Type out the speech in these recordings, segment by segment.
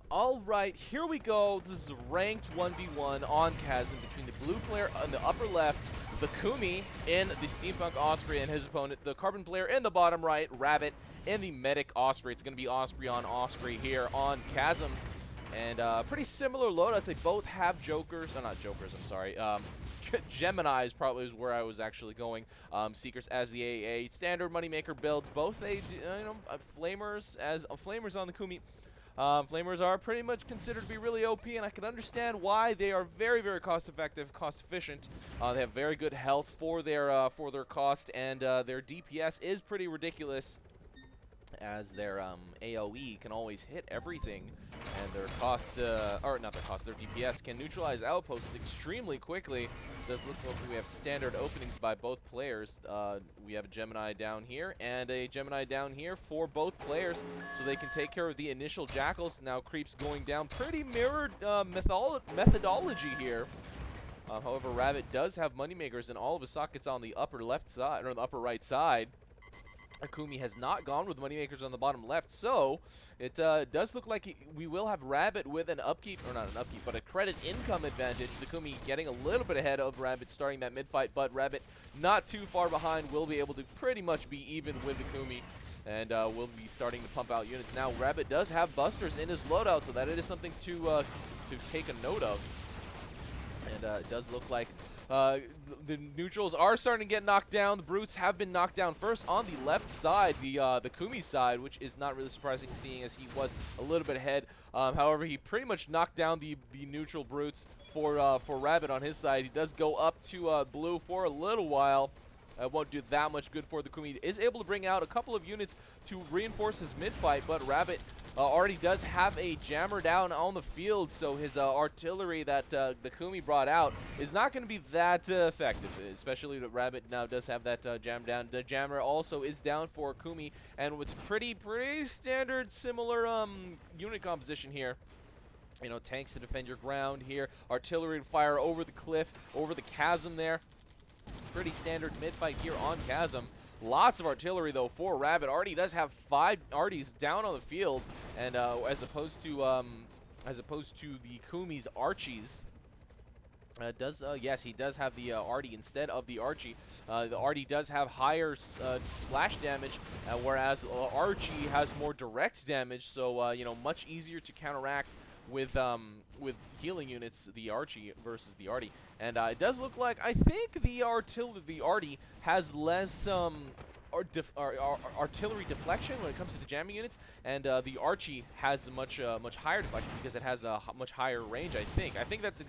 Alright, here we go. This is a ranked 1v1 on Chasm between the blue player on the upper left, Thekhumi in the Steampunk Osprey, and his opponent, the Carbon player in the bottom right, Rabbit in the Medic Osprey. It's going to be Osprey on Osprey here on Chasm. And pretty similar loadouts. They both have Jokers. Oh, not Jokers, I'm sorry. Geminis probably is where I was actually going. Seekers as the AA. Standard Moneymaker builds. Both Flamers as Flamers on the Kumi. Flamers are pretty much considered to be really OP, and I can understand why. They are very, very cost-effective, cost-efficient. They have very good health for their cost, and their DPS is pretty ridiculous, as their AoE can always hit everything, and their cost, or not their cost, their DPS can neutralize outposts extremely quickly. It does look like we have standard openings by both players. We have a Gemini down here and a Gemini down here for both players, so they can take care of the initial Jackals. Now Creeps going down, pretty mirrored methodology here. However, Rabbit does have Moneymakers in all of his sockets on the upper left side, or the upper right side. Thekhumi has not gone with Moneymakers on the bottom left, so it does look like we will have Rabbit with an upkeep, or not an upkeep, but a credit income advantage. Thekhumi getting a little bit ahead of Rabbit starting that mid-fight, but Rabbit not too far behind, will be able to pretty much be even with Thekhumi, and will be starting to pump out units. Now, Rabbit does have Busters in his loadout, so that it is something to take a note of. And it does look like the neutrals are starting to get knocked down. The brutes have been knocked down first on the left side, the Kumi side, which is not really surprising, seeing as he was a little bit ahead. However, he pretty much knocked down the neutral brutes for Rabbit on his side. He does go up to blue for a little while. Won't do that much good for the Thekhumi. Is able to bring out a couple of units to reinforce his mid-fight, but Rabbit already does have a jammer down on the field, so his artillery that the Thekhumi brought out is not going to be that effective, especially that Rabbit now does have that jam down. The jammer also is down for Thekhumi, and what's pretty standard, similar unit composition here. You know, tanks to defend your ground here, artillery to fire over the cliff, over the chasm there. Pretty standard mid-fight here on Chasm. Lots of artillery, though, for Rabbit. Already does have 5 Arties down on the field, and as opposed to the Kumi's Archies. Yes, he does have the Artie instead of the Archie. The Artie does have higher splash damage, whereas Archie has more direct damage, so you know, much easier to counteract with healing units, the Archie versus the Artie. And it does look like, I think the Artie has less artillery deflection when it comes to the jamming units, and the Archie has much higher deflection because it has a much higher range. I think that's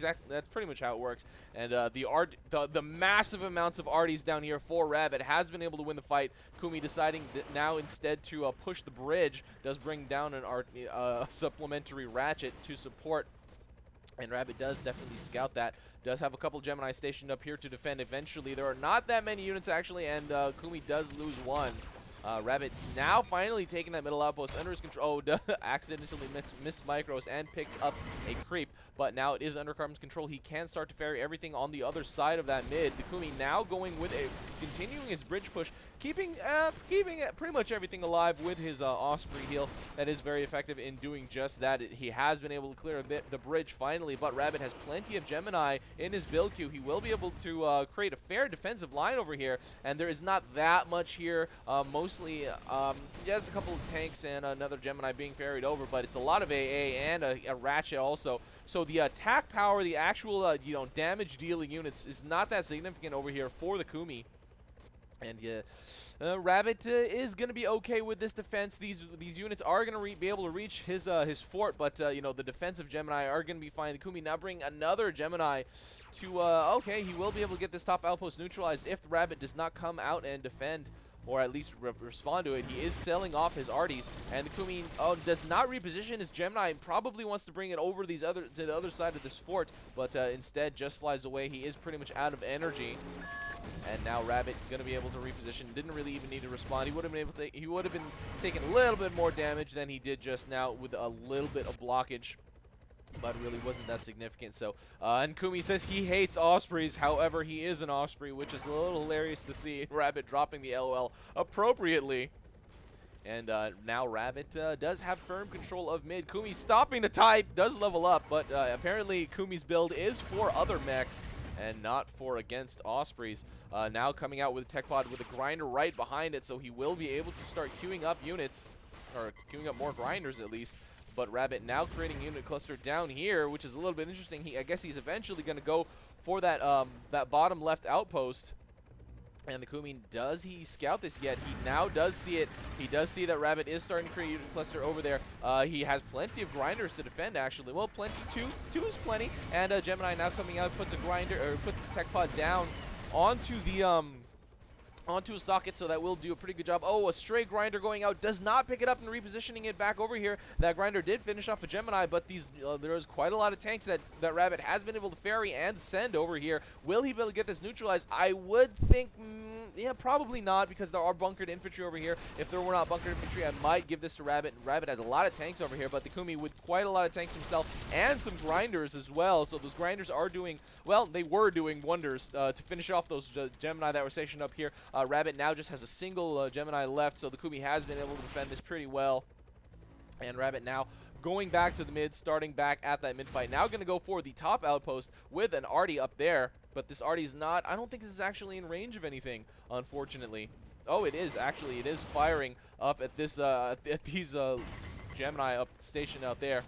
pretty much how it works. And the massive amounts of Arties down here for Rabbit has been able to win the fight. Kumi deciding that now instead to push the bridge, does bring down an supplementary ratchet to support. And Rabbit does definitely scout that. Does have a couple Gemini stationed up here to defend eventually. There are not that many units, actually, and Kumi does lose one. Rabbit now finally taking that middle outpost under his control. Oh, accidentally missed micros and picks up a creep, but now it is under Carbon's control. He can start to ferry everything on the other side of that mid. Thekhumi now going with continuing his bridge push, keeping pretty much everything alive with his Osprey heal. That is very effective in doing just that. He has been able to clear the bridge finally, but Rabbit has plenty of Gemini in his build queue. He will be able to create a fair defensive line over here, and there is not that much here. Mostly just a couple of tanks and another Gemini being ferried over, but it's a lot of AA and a Ratchet also. So the attack power, the actual you know, damage dealing units is not that significant over here for the Kumi. And Rabbit is going to be okay with this defense. These units are going to be able to reach his fort, but you know, the defensive Gemini are going to be fine. The Kumi now bring another Gemini to okay, he will be able to get this top outpost neutralized if the Rabbit does not come out and defend, or at least respond to it. He is selling off his Arties, and the Kumi does not reposition his Gemini. Probably wants to bring it over to the other side of this fort, but instead just flies away. He is pretty much out of energy. And now Rabbit going to be able to reposition. Didn't really even need to respond. He would have been able to. He would have been taking a little bit more damage than he did just now with a little bit of blockage, but really wasn't that significant. So, and Kumi says he hates Ospreys. However, he is an Osprey, which is a little hilarious to see. Rabbit dropping the LOL appropriately. And now Rabbit does have firm control of mid. Kumi stopping the type, does level up, but apparently Kumi's build is for other mechs and not for against Ospreys. Now coming out with Tech Pod with a grinder right behind it, so he will be able to start queuing up units, or queuing up more grinders at least. But Rabbit now creating unit cluster down here, which is a little bit interesting. I guess he's eventually going to go for that that bottom left outpost. And the Kumi, does he scout this yet? He now does see it. He does see that Rabbit is starting to create a unit cluster over there. He has plenty of grinders to defend, actually. Well, plenty. Two is plenty. And Gemini now coming out, puts a grinder, or puts the Tech Pod down onto the onto a socket, so that will do a pretty good job. Oh, a stray grinder going out, does not pick it up and repositioning it back over here. That grinder did finish off a Gemini, but these there's quite a lot of tanks that Rabbit has been able to ferry and send over here. Will he be able to get this neutralized? I would think, yeah, probably not, because there are bunkered infantry over here. If there were not bunkered infantry, I might give this to Rabbit. Rabbit has a lot of tanks over here, but the Kumi with quite a lot of tanks himself and some grinders as well. So those grinders are doing, well, they were doing wonders to finish off those Gemini that were stationed up here. Rabbit now just has a single Gemini left, so the Kumi has been able to defend this pretty well. And Rabbit now going back to the mid, starting back at that mid fight. Now going to go for the top outpost with an Arty up there, but this Arty is not, I don't think this is actually in range of anything, unfortunately. Oh, it is, actually. It is firing up at this at these Gemini up stationed out there.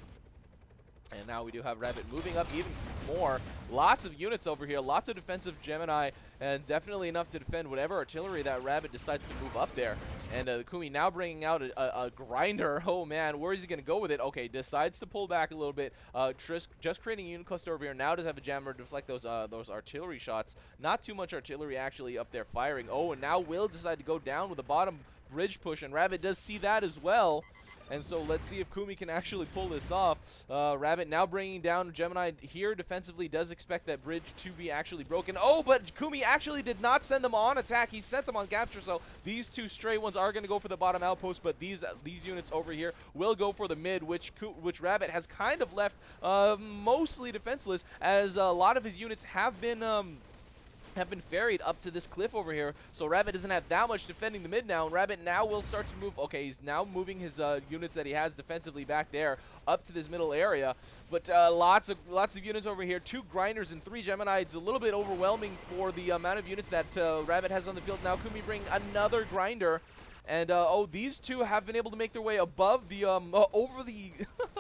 And now we do have Rabbit moving up even more. Lots of units over here, lots of defensive Gemini, and definitely enough to defend whatever artillery that Rabbit decides to move up there. And the Kumi now bringing out a grinder. Oh man, where is he going to go with it? Okay, decides to pull back a little bit. Just creating a unit cluster over here. Now does have a jammer to deflect those artillery shots. Not too much artillery actually up there firing. Oh, and now will decide to go down with a bottom bridge push, and Rabbit does see that as well. And so let's see if Kumi can actually pull this off. Rabbit now bringing down Gemini here defensively, does expect that bridge to be actually broken. Oh, but Kumi actually did not send them on attack. He sent them on capture, so these two stray ones are going to go for the bottom outpost, but these units over here will go for the mid, which Rabbit has kind of left mostly defenseless, as a lot of his units have been ferried up to this cliff over here, so Rabbit doesn't have that much defending the mid now. And Rabbit now will start to move. Okay, he's now moving his units that he has defensively back there up to this middle area, but lots of units over here. 2 grinders and 3 Gemini. It's a little bit overwhelming for the amount of units that Rabbit has on the field. Now Kumi bring another grinder. And oh, these two have been able to make their way above the over the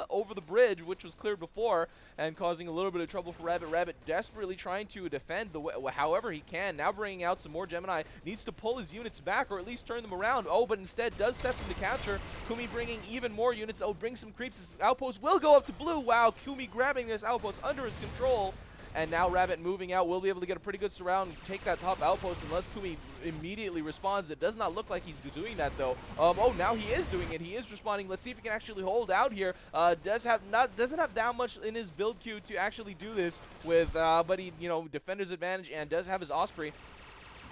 over the bridge, which was cleared before, and causing a little bit of trouble for Rabbit. Rabbit desperately trying to defend however he can. Now bringing out some more Gemini, needs to pull his units back or at least turn them around. Oh, but instead does set them to capture. Kumi bringing even more units. Oh, bring some creeps. This outpost will go up to blue. Wow, Kumi grabbing this outpost under his control. And now Rabbit moving out will be able to get a pretty good surround and take that top outpost unless Kumi immediately responds. It does not look like he's doing that though. Oh, now he is doing it. He is responding. Let's see if he can actually hold out here. Doesn't have that much in his build queue to actually do this with, but he, defender's advantage and does have his Osprey.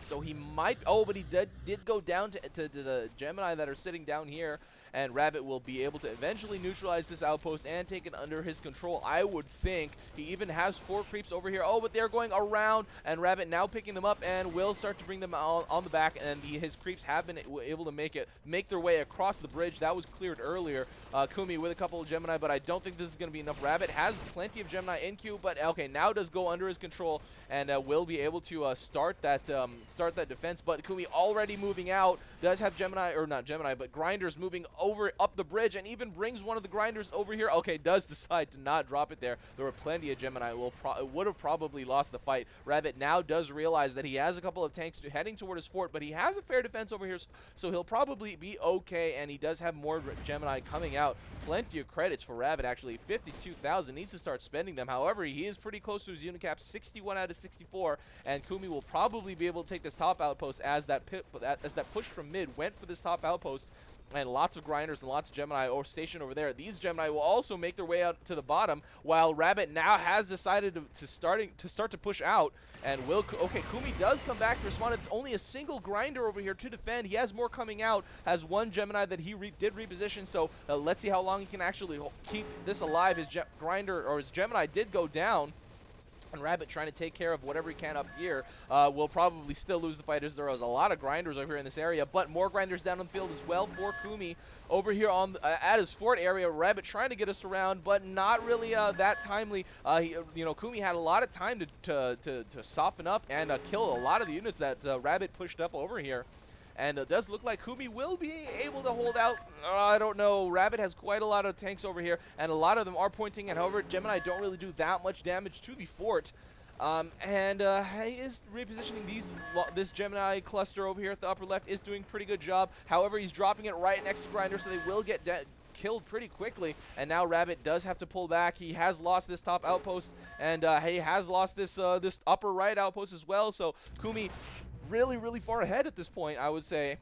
So he might, but he did go down to the Gemini that are sitting down here, and Rabbit will be able to eventually neutralize this outpost and take it under his control, I would think. He even has 4 creeps over here. Oh, but they're going around, and Rabbit now picking them up and will start to bring them on the back, and his creeps have been able to make their way across the bridge. That was cleared earlier. Kumi with a couple of Gemini, but I don't think this is going to be enough. Rabbit has plenty of Gemini in queue, but okay, now does go under his control and will be able to start that defense. But Kumi already moving out, does have Gemini, or not Gemini, but grinders moving over up the bridge, and even brings one of the grinders over here. Okay, does decide to not drop it there. There were plenty of Gemini. Would have probably lost the fight. Rabbit now does realize that he has a couple of tanks heading toward his fort, but he has a fair defense over here, so he'll probably be okay, and he does have more Gemini coming out. Plenty of credits for Rabbit, actually. 52,000, needs to start spending them. However, he is pretty close to his unit cap, 61 out of 64, and Kumi will probably be able to take this top outpost as that push from mid went for this top outpost. And lots of grinders and lots of Gemini stationed over there. These Gemini will also make their way out to the bottom, while Rabbit now has decided to start to push out. And okay, Kumi does come back to respond. It's only a single grinder over here to defend. He has more coming out. Has 1 Gemini that he did reposition. So let's see how long he can actually keep this alive. His grinder or his Gemini did go down. And Rabbit trying to take care of whatever he can up here will probably still lose the fight, as there is a lot of grinders over here in this area, but more grinders down on the field as well for Thekhumi over here on at his fort area. Rabbit trying to get us around, but not really that timely. Thekhumi had a lot of time to soften up and kill a lot of the units that Rabbit pushed up over here. And it does look like Thekhumi will be able to hold out. I don't know. Rabbit has quite a lot of tanks over here, and a lot of them are pointing at. However, Gemini don't really do that much damage to the fort. He is repositioning this Gemini cluster over here at the upper left, is doing a pretty good job. However, he's dropping it right next to Grinder, so they will get killed pretty quickly. And now Rabbit does have to pull back. He has lost this top outpost, and he has lost this this upper right outpost as well. So Thekhumi really far ahead at this point, I would say.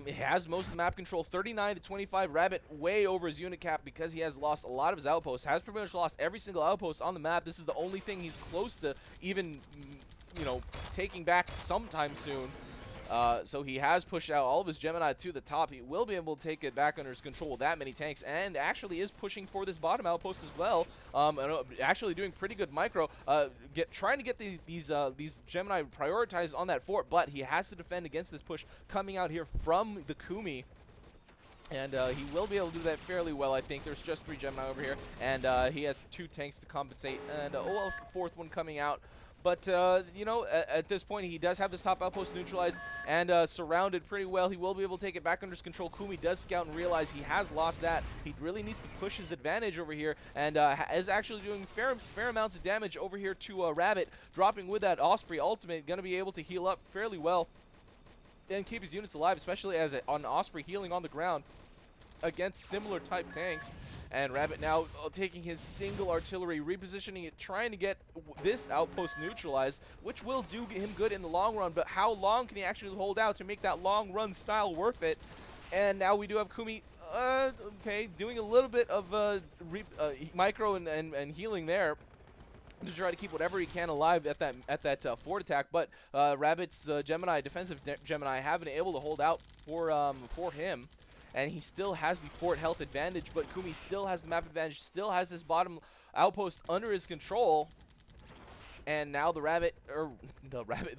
He has most of the map control, 39 to 25. Rabbit way over his unit cap because he has lost a lot of his outposts. Has pretty much lost every single outpost on the map. This is the only thing he's close to even, taking back sometime soon. So he has pushed out all of his Gemini to the top. He will be able to take it back under his control with that many tanks, and actually is pushing for this bottom outpost as well. Actually doing pretty good micro, trying to get these Gemini prioritized on that fort, but he has to defend against this push coming out here from the Thekhumi. And he will be able to do that fairly well, I think. There's just 3 Gemini over here, and he has 2 tanks to compensate, and a fourth one coming out. But, at this point, he does have this top outpost neutralized and surrounded pretty well. He will be able to take it back under his control. Thekhumi does scout and realize he has lost that. He really needs to push his advantage over here, and is actually doing fair amounts of damage over here to Rabbit, dropping with that Osprey ultimate, going to be able to heal up fairly well and keep his units alive, especially as on Osprey healing on the ground against similar type tanks. And Rabbit now taking his single artillery, repositioning it, trying to get this outpost neutralized, which will do him good in the long run. But how long can he actually hold out to make that long run style worth it? And now we do have Thekhumi, doing a little bit of micro and healing there to try to keep whatever he can alive at that fort attack. But Rabbit's defensive Gemini have been able to hold out for him. And he still has the fort health advantage, but Thekhumi still has the map advantage, still has this bottom outpost under his control. And now the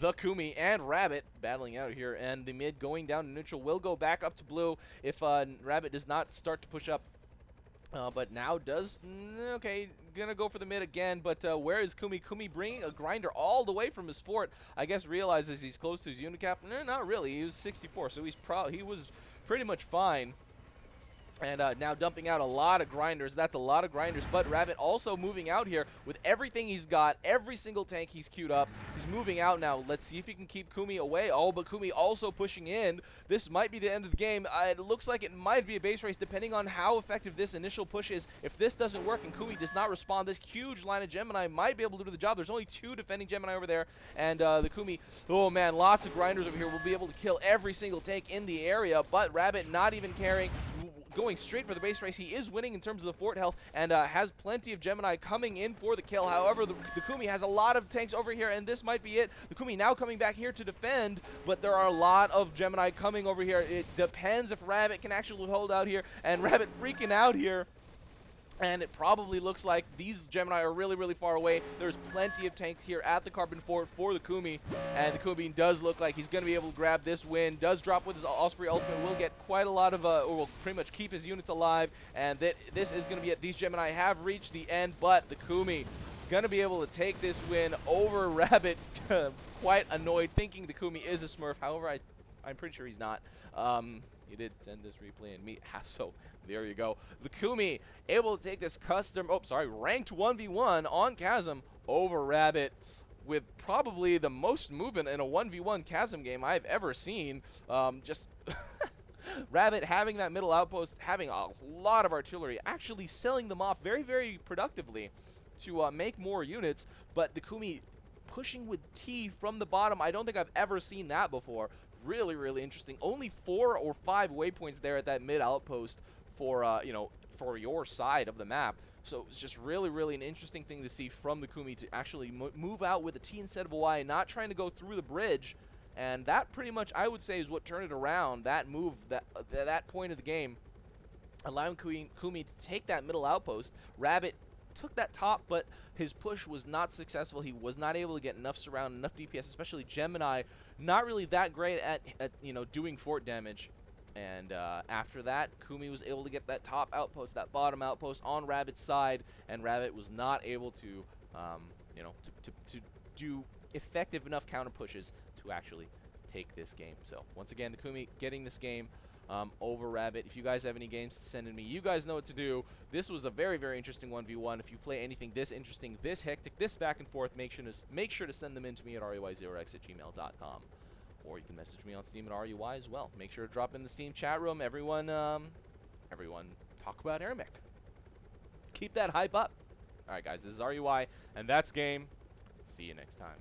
Thekhumi and Rabbit battling out here, and the mid going down to neutral will go back up to blue if Rabbit does not start to push up. But now does, gonna go for the mid again, but where is Thekhumi? Thekhumi bringing a grinder all the way from his fort. I guess realizes he's close to his unit cap. No, not really. He was 64, so he was pretty much fine. And now dumping out a lot of grinders. That's a lot of grinders. But Rabbit also moving out here with everything he's got. Every single tank he's queued up. He's moving out now. Let's see if he can keep Thekhumi away. Oh, but Thekhumi also pushing in. This might be the end of the game. It looks like it might be a base race depending on how effective this initial push is. If this doesn't work and Thekhumi does not respond, this huge line of Gemini might be able to do the job. There's only 2 defending Gemini over there. And the Thekhumi, oh man, lots of grinders over here, will be able to kill every single tank in the area. But Rabbit not even caring, going straight for the base race. He is winning in terms of the fort health and has plenty of Gemini coming in for the kill. However, the Thekhumi has a lot of tanks over here, and this might be it. The Thekhumi now coming back here to defend, but there are a lot of Gemini coming over here. It depends if Rabbit can actually hold out here, and Rabbit freaking out here. And it probably looks like these Gemini are really far away. There's plenty of tanks here at the Carbon Fort for the Thekhumi. And the Thekhumi does look like he's going to be able to grab this win. Does drop with his Osprey ultimate. Will get quite a lot of, or will pretty much keep his units alive. And this is going to be it. These Gemini have reached the end, but the Thekhumi going to be able to take this win over Rabbit. Quite annoyed, thinking the Thekhumi is a Smurf. However, I'm pretty sure he's not. You did send this replay and me, so there you go. The Thekhumi able to take this ranked 1v1 on Chasm over Rabbit with probably the most movement in a 1v1 Chasm game I've ever seen. Just Rabbit having that middle outpost, having a lot of artillery, actually selling them off very productively to make more units, but the Thekhumi pushing with T from the bottom. I don't think I've ever seen that before. Really interesting. Only 4 or 5 waypoints there at that mid outpost for for your side of the map. So it's just really an interesting thing to see from the Thekhumi to actually move out with a T instead of a Y, not trying to go through the bridge. And that pretty much, I would say, is what turned it around. That move, that point of the game, allowing Thekhumi to take that middle outpost. Rabbit took that top, but his push was not successful. He was not able to get enough surround, enough DPS, especially Gemini, not really that great at you know, doing fort damage. And after that, Kumi was able to get that top outpost, that bottom outpost on Rabbit's side, and Rabbit was not able to, you know, to do effective enough counter pushes to actually take this game. So once again, Thekhumi getting this game over Rabbit. If you guys have any games to send in me, you guys know what to do. This was a very, very interesting 1v1. If you play anything this interesting, this hectic, this back and forth, make sure to send them in to me at ruy0x@gmail.com. Or you can message me on Steam at RUI as well. Make sure to drop in the Steam chat room. Everyone talk about AirMech. Keep that hype up. All right, guys, this is RUI, and that's game. See you next time.